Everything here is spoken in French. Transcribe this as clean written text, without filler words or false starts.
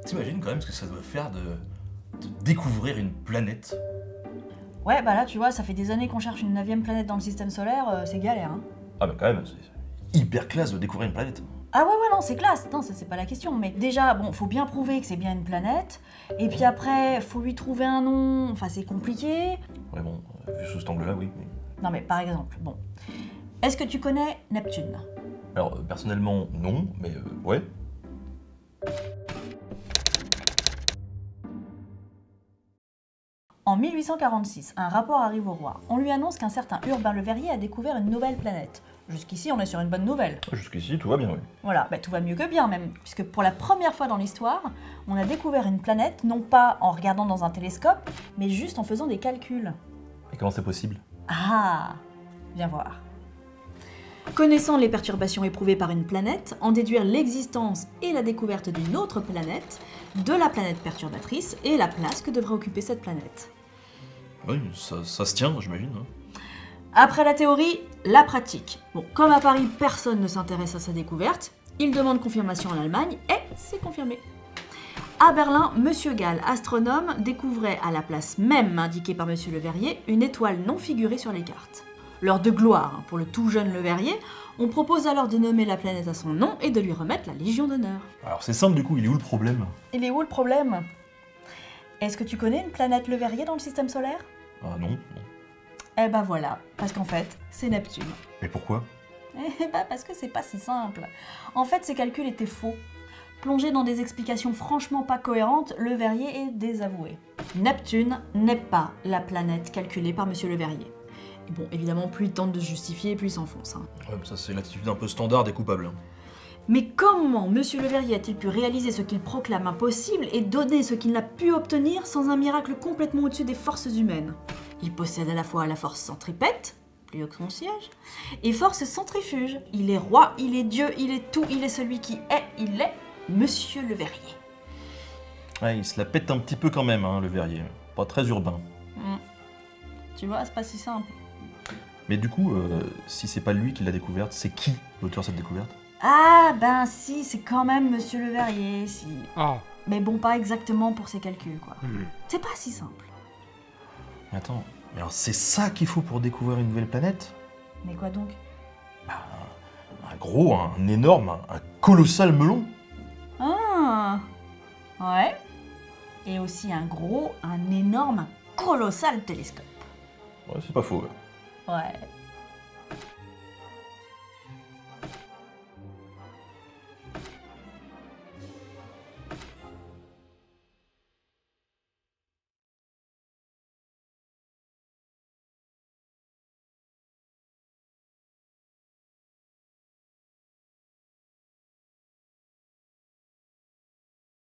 T'imagines quand même ce que ça doit faire de découvrir une planète? Ouais, bah là, tu vois, ça fait des années qu'on cherche une 9e planète dans le système solaire, c'est galère, hein. Ah bah quand même, c'est hyper classe de découvrir une planète. Ah ouais, non, c'est classe, non, ça c'est pas la question, mais déjà, bon, faut bien prouver que c'est bien une planète, et puis après, faut lui trouver un nom, enfin c'est compliqué. Ouais bon, vu sous cet angle-là, oui. Non mais par exemple, bon, est-ce que tu connais Neptune? Alors personnellement, non, mais ouais. En 1846, un rapport arrive au roi. On lui annonce qu'un certain Urbain Le Verrier a découvert une nouvelle planète. Jusqu'ici, on est sur une bonne nouvelle. Jusqu'ici, tout va bien, oui. Voilà, bah, tout va mieux que bien même, puisque pour la première fois dans l'histoire, on a découvert une planète, non pas en regardant dans un télescope, mais juste en faisant des calculs. Et comment c'est possible? Ah, viens voir. Connaissant les perturbations éprouvées par une planète, en déduire l'existence et la découverte d'une autre planète, de la planète perturbatrice et la place que devrait occuper cette planète. Oui, ça se tient, j'imagine. Hein. Après la théorie, la pratique. Bon, comme à Paris, personne ne s'intéresse à sa découverte, il demande confirmation en Allemagne et c'est confirmé. À Berlin, Monsieur Gall, astronome, découvrait à la place même indiquée par Monsieur Le Verrier une étoile non figurée sur les cartes. L'heure de gloire pour le tout jeune Le Verrier, on propose alors de nommer la planète à son nom et de lui remettre la Légion d'honneur. Alors c'est simple du coup, il est où le problème? Il est où le problème? Est-ce que tu connais une planète Le Verrier dans le système solaire? Ah non. Eh ben voilà, parce qu'en fait, c'est Neptune. Mais pourquoi? Eh ben parce que c'est pas si simple. En fait, ces calculs étaient faux. Plongé dans des explications franchement pas cohérentes, Le Verrier est désavoué. Neptune n'est pas la planète calculée par Monsieur Le Verrier. Et bon, évidemment, plus il tente de se justifier, plus il s'enfonce. Hein. Ouais, mais ça c'est l'attitude un peu standard des coupables. Hein. Mais comment Monsieur Le Verrier a-t-il pu réaliser ce qu'il proclame impossible et donner ce qu'il n'a pu obtenir sans un miracle complètement au-dessus des forces humaines? Il possède à la fois la force centripète, plus haut que son siège, et force centrifuge. Il est roi, il est Dieu, il est tout, il est celui qui est, il est Monsieur Le Verrier. Ouais, il se la pète un petit peu quand même, hein, Le Verrier. Pas très urbain. Tu vois, c'est pas si simple. Mais du coup, si c'est pas lui qui l'a découverte, c'est qui l'auteur de cette découverte? Ah, ben si, c'est quand même Monsieur Le Verrier, si. Ah. Mais bon, pas exactement pour ses calculs, quoi. C'est pas si simple. Mais attends, mais alors c'est ça qu'il faut pour découvrir une nouvelle planète? Mais quoi donc? Un gros, un énorme, un colossal melon. Ah, ouais. Et aussi un gros, un énorme, un colossal télescope. Ouais, c'est pas faux. Ouais. Ouais.